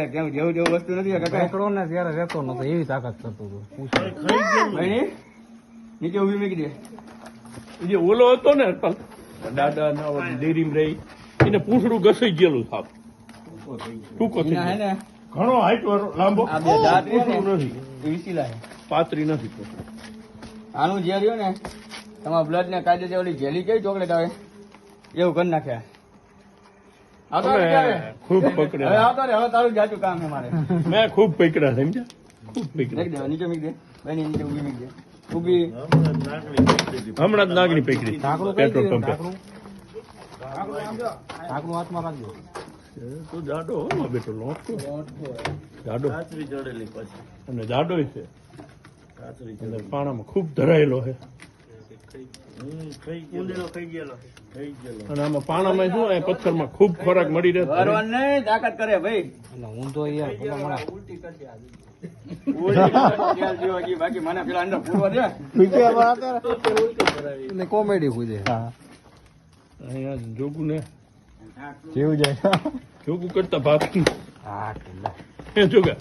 કેમ જેવું જેવું વસ્તુ નથી કાકા એકડો ને ત્યારે રહેતો નતો એવી તાકાત કરતો હતો નીચે ઉભી મૂકી દે જે ઓલો હતો ને દાદા ના ડેરી રહી એને પૂંછડું ઘસાઈ ગયેલું સાપ ટૂંકો થઈ હે ને ઘણો હાઈટ વાળો લાંબો આ બે દાંત રહ્યો ને નથી એ વિસીલા છે પાતરી નથી આનું જે રહ્યું ને તમારા બ્લડ ને કાઢે છે ઓલી જેલી કેવી ચોકલેટ આવે એવું કરી નાખ્યા આવતો રે ક્યારે? ખૂબ હવે પકડ્યા આવતો રે હવે તારું જાચું કામ છે મારે મેં ખૂબ પકડ્યા સમજ્યા ખૂબ દેખ પકડ્યા દે નીચે મૂકી દે બેની નીચે ઊભી મૂકી દે ઊભી હમણાં જ નાગણી પકડી ઢાંકણું કઈ પેટ્રોલ ગયું? પંપે ઢાંકણું હાથમાં રાખજો તો જાડો હો બેટો લોટ જાડો અને જાડો છે અને પાણામાં ખૂબ ધરાયેલો છે અને આમાં પાણામાં શું આ પથ્થરમાં ખૂબ ખોરાક મળી રહે ભરવાન નહીં તાકાત કરે ભાઈ એટલે હું તો યાર પેલા બાકી મને પેલા અંદર પૂરવા દે મને કોમેડી ખુદે અહીંયા જોગું ને જેવું જાય જોગું કરતા ભાગ હા જોગા